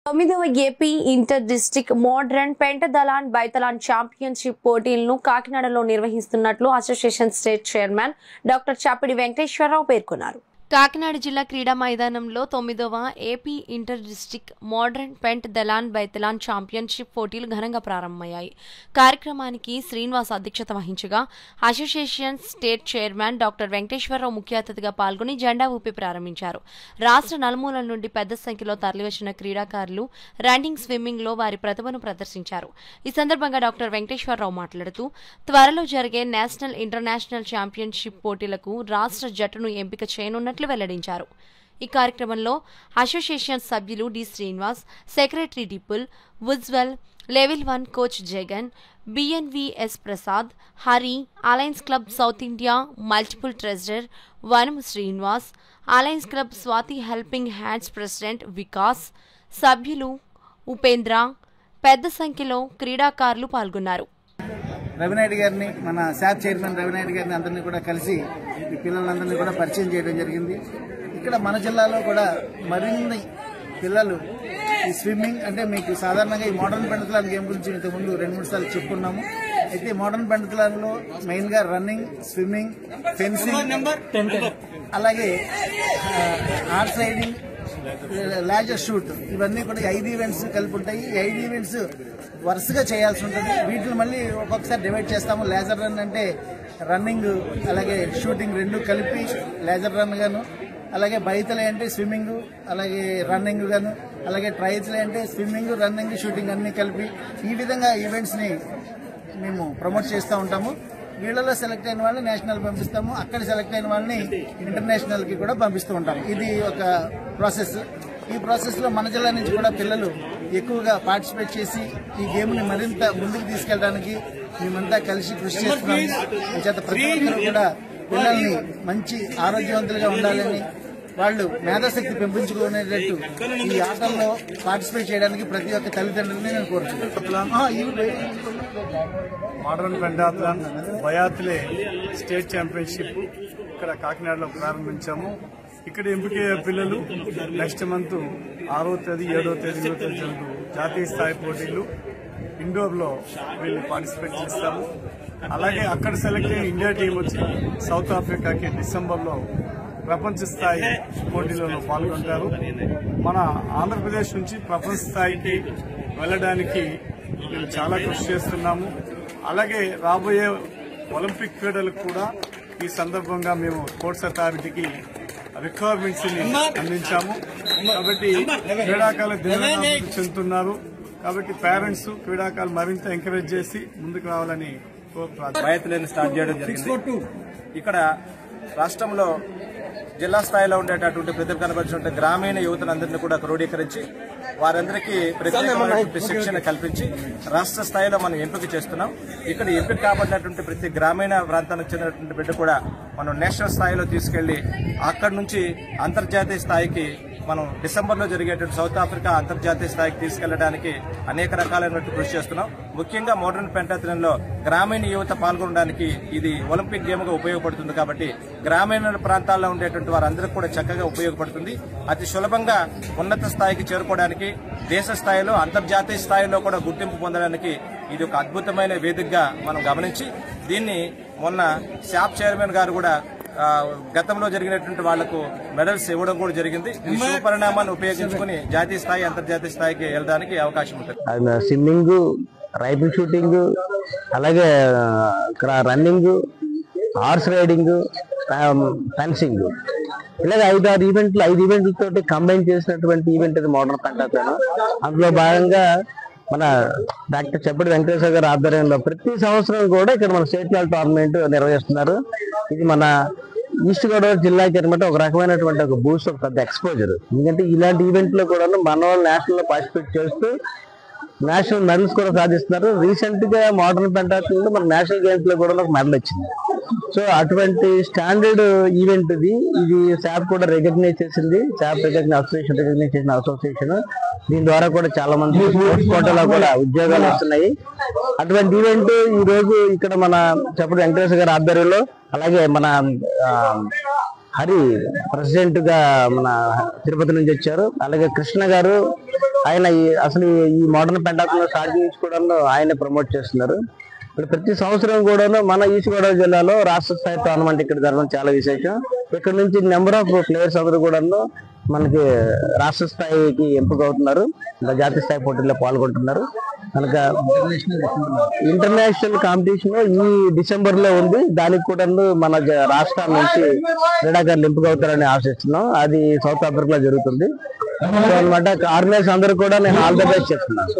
9వ AP inter district modern pentathlon biathlon championship పోటీలను కాకినాడలో నిర్వహిస్తున్నట్లు association state chairman doctor Chapidi Venkateswararao పేర్కొన్నారు. కాకినాడ జిల్లా క్రీడా మైదానంలో 9వ AP inter district modern pentathlon biathlon championship పోటీలు ఘనంగా ప్రారంభమయ్యాయి. కార్యక్రమానికి శ్రీనివాస్ అధ్యక్షత వహించగా association state chairman doctor Venkateswararao ముఖ్య అతిథిగా పాల్గొని జెండా ఊపి ప్రారంభించారు. రాష్ట్ర నలుమూలల నుండి పెద్ద సంఖ్యలో తరలివచ్చిన క్రీడాకారులు రన్నింగ్, స్విమ్మింగ్ లో వారి ప్రతిభను ప్రదర్శించారు. ఈ సందర్భంగా డాక్టర్ వెంకటేశ్వరరావు మాట్లాడుతూ త్వరలో జరిగే నేషనల్, ఇంటర్నేషనల్ ఛాంపియన్షిప్ పోటీలకు రాష్ట్ర జట్టును ఎంపిక చేయనున్నట్లు వెల్లడించారు. ఈ కార్యక్రమంలో అసోసియేషన్ సభ్యులు D Srinivas, secretary Dipul, Ujjwal, level 1 coach Jagan, BNVS Prasad, Hari, alliance club south India multiple treasurer Vanam Srinivas, alliance club Swathi helping hands president Vikas, సభ్యులు ఉపేంద్ర, పెద్ద సంఖ్యలో క్రీడాకారులు పాల్గొన్నారు. రవినాయుడు గారిని, మన శాప్ చైర్మన్ రవినాయుడు గారిని అందరినీ కూడా కలిసి ఈ పిల్లలందరినీ కూడా పరిచయం చేయడం జరిగింది. ఇక్కడ మన జిల్లాలో కూడా మరిన్ని పిల్లలు ఈ స్విమ్మింగ్ అంటే మీకు సాధారణంగా ఈ మోడర్న్ పెంటతలాన్ గేమ్ గురించి ఇంతకుముందు 2-3 సార్లు చెప్పుకున్నాము. అయితే మోడర్న్ పెంటతలాన్లో మెయిన్గా రన్నింగ్, స్విమ్మింగ్, ఫెన్సింగ్, అలాగే హార్స్ రైడింగ్, లేజర్ షూట్, ఇవన్నీ కూడా 5 ఈవెంట్స్ కలిపి ఉంటాయి. ఈ 5 ఈవెంట్స్ వరుసగా చేయాల్సి ఉంటుంది. వీటిని మళ్ళీ ఒక్కొక్కసారి డివైడ్ చేస్తాము. లేజర్ రన్ అంటే రన్నింగ్ అలాగే షూటింగ్ రెండు కలిపి లేజర్ రన్ గాను, అలాగే బైతలే అంటే స్విమ్మింగ్ అలాగే రన్నింగ్ గాను, అలాగే ట్రైల్స్లే అంటే స్విమ్మింగ్, రన్నింగ్, షూటింగ్ అన్ని కలిపి ఈ విధంగా ఈవెంట్స్ ని మేము ప్రమోట్ చేస్తూ ఉంటాము. వీళ్ళలో సెలెక్ట్ అయిన వాళ్ళని నేషనల్ పంపిస్తాము, అక్కడ సెలెక్ట్ అయిన వాళ్ళని ఇంటర్నేషనల్ కి కూడా పంపిస్తూ ఉంటాము. ఇది ఒక ప్రాసెస్. ఈ ప్రాసెస్ లో మన జిల్లా నుంచి కూడా పిల్లలు ఎక్కువగా పార్టిసిపేట్ చేసి ఈ గేమ్ ని మరింత ముందుకు తీసుకెళ్ళడానికి మేమంతా కలిసి కృషి చేస్తున్నాము. చేత ప్రతి ఒక్కరు కూడా పిల్లల్ని మంచి ఆరోగ్యవంతులుగా ఉండాలని, వాళ్ళు మేధాశక్తి పెంపించుకునేటట్టు ఈ ఆటల్లో పార్టిసిపేట్ చేయడానికి ప్రతి ఒక్క తల్లిదండ్రులని నేను కోరుతున్నాను. మోడరన్ పెంటాథలాన్ బయాత్లే స్టేట్ ఛాంపియన్షిప్ ఇక్కడ కాకినాడలో ప్రారంభించాము. ఇక్కడ ఎంపికయ్యే పిల్లలు నెక్స్ట్ మంత్ 6వ తేదీ, 7వ తేదీ, 8వ తేదీ జరుగుతూ జాతీయ స్థాయి పోటీలు ఇండోర్లో వీళ్ళు పార్టిసిపేట్ చేస్తాము. అలాగే అక్కడ సెలెక్ట్ అయిన ఇండియా టీం వచ్చి సౌత్ ఆఫ్రికాకి డిసెంబర్లో ప్రపంచ స్థాయి పోటీలలో పాల్గొంటారు. మన ఆంధ్రప్రదేశ్ నుంచి ప్రపంచ స్థాయికి వెళ్ళడానికి మేము చాలా కృషి చేస్తున్నాము. అలాగే రాబోయే ఒలింపిక్ క్రీడలకు కూడా ఈ సందర్భంగా మేము స్పోర్ట్స్ అథారిటీకి రిక్వైర్మెంట్స్ ని అందించాము. కాబట్టి క్రీడాకారులు దినదినాభివృద్ధి చెందుతున్నారు. కాబట్టి పేరెంట్స్ క్రీడాకారులు మరింత ఎంకరేజ్ చేసి ముందుకు రావాలని బయతులను స్టార్ట్ చేయడం జరిగింది. ఇక్కడ రాష్ట్రంలో జిల్లా స్థాయిలో ఉండేటటువంటి ప్రతిభ కనబరిచినటువంటి గ్రామీణ యువతలందరినీ కూడా క్రోడీకరించి వారందరికీ ప్రత్యేకమైనటువంటి శిక్షణ కల్పించి రాష్ట్ర స్థాయిలో మనం ఎంపిక చేస్తున్నాం. ఇక్కడ ఎంపిక కాబడినటువంటి ప్రతి గ్రామీణ ప్రాంతానికి చెందినటువంటి బిడ్డ కూడా మనం నేషనల్ స్థాయిలో తీసుకెళ్లి అక్కడి నుంచి అంతర్జాతీయ స్థాయికి మనం డిసెంబర్లో జరిగేటువంటి సౌత్ ఆఫ్రికా అంతర్జాతీయ స్థాయికి తీసుకెళ్లడానికి అనేక రకాలైనటువంటి కృషి చేస్తున్నాం. ముఖ్యంగా మోడరన్ పెంటాథలాన్లో గ్రామీణ యువత పాల్గొనడానికి ఇది ఒలింపిక్ గేమ్ గా ఉపయోగపడుతుంది. కాబట్టి గ్రామీణ ప్రాంతాల్లో ఉండేటువంటి వారందరికీ కూడా చక్కగా ఉపయోగపడుతుంది. అతి సులభంగా ఉన్నత స్థాయికి చేరుకోవడానికి, దేశ స్థాయిలో, అంతర్జాతీయ స్థాయిలో కూడా గుర్తింపు పొందడానికి ఇది ఒక అద్భుతమైన వేదికగా మనం గమనించి దీన్ని మొన్న శాప్ చైర్మన్ గారు కూడా గతంలో జరిగినటువంటి వాళ్లకు మెడల్స్ ఇవ్వడం కూడా జరిగింది. ఈ శుభ పరిణామాన్ని ఉపయోగించుకుని జాతీయ స్థాయి, అంతర్జాతీయ స్థాయికి వెళ్ళడానికి అవకాశం ఉంటుంది. స్విమ్మింగ్, రైఫిల్ షూటింగ్, అలాగే రన్నింగ్, హార్స్ రైడింగ్, ఫెన్సింగ్, ఇలాగే 5-6 ఈవెంట్లు, 5 ఈవెంట్లతో కంబైన్ చేసినటువంటి ఈవెంట్ ఇది మోడరన్ పెంటాథలాన్. అందులో భాగంగా మన డాక్టర్ చప్పటి వెంకటేశ్వర గారి ఆధ్వర్యంలో ప్రతి సంవత్సరం కూడా ఇక్కడ మన స్టేట్ లెవెల్ టోర్నమెంట్ నిర్వహిస్తున్నారు. ఇది మన ఈస్ట్ గోదావరి జిల్లాకి అనమాట ఒక రకమైనటువంటి ఒక బూస్ట్, ఒక పెద్ద ఎక్స్పోజర్. ఎందుకంటే ఇలాంటి ఈవెంట్ లో కూడా మన వాళ్ళు నేషనల్ లో పార్టిసిపేట్ చేస్తూ నేషనల్ మెడల్స్ కూడా సాధిస్తున్నారు. రీసెంట్ గా మోడరన్ పెంటాథలాన్ మన నేషనల్ గేమ్స్ లో కూడా ఒక మెడల్ వచ్చింది. సో అటువంటి స్టాండర్డ్ ఈవెంట్ ఇది శాప్ కూడా రికగ్నైజ్ చేసింది. శాప్ అసోసియేషన్ రికగ్నైజ్ చేసిన అసోసియేషన్. దీని ద్వారా కూడా చాలా మంది స్పోర్ట్స్ కోటాలో కూడా ఉద్యోగాలు వస్తున్నాయి. అటువంటి ఈవెంట్ ఈ రోజు ఇక్కడ మన చప్పటి వెంకటేశ్వర గారి ఆధ్వర్యంలో, అలాగే మన హరి ప్రెసిడెంట్ గా మన తిరుపతి నుంచి వచ్చారు, అలాగే కృష్ణ గారు ఆయన అసలు ఈ మోడర్న్ పెంటాథ్లాన్ స్టార్ట్ చేసుకోవడం ఆయనే ప్రమోట్ చేస్తున్నారు. ఇప్పుడు ప్రతి సంవత్సరం కూడాను మన ఈస్ట్ గోదావరి జిల్లాలో రాష్ట్ర స్థాయి టోర్నమెంట్ ఇక్కడ జరగడం చాలా విశేషం. ఇక్కడ నుంచి నెంబర్ ఆఫ్ ప్లేయర్స్ అందరూ కూడాను మనకి రాష్ట్ర స్థాయికి ఎంపిక అవుతున్నారు, జాతీయ స్థాయి పోటీల్లో పాల్గొంటున్నారు. కనుక ఇంటర్నేషనల్ కాంపిటీషన్ ఈ డిసెంబర్ లో ఉంది. దానికి కూడా మన రాష్ట్రాల నుంచి క్రీడాకారులు ఎంపిక అవుతారని ఆశిస్తున్నాం. అది సౌత్ ఆఫ్రికాలో జరుగుతుంది. సో అనమాట ఆర్గనైజర్స్ అందరూ కూడా నేను ఆల్ ద బెస్ట్ చెప్తున్నాను.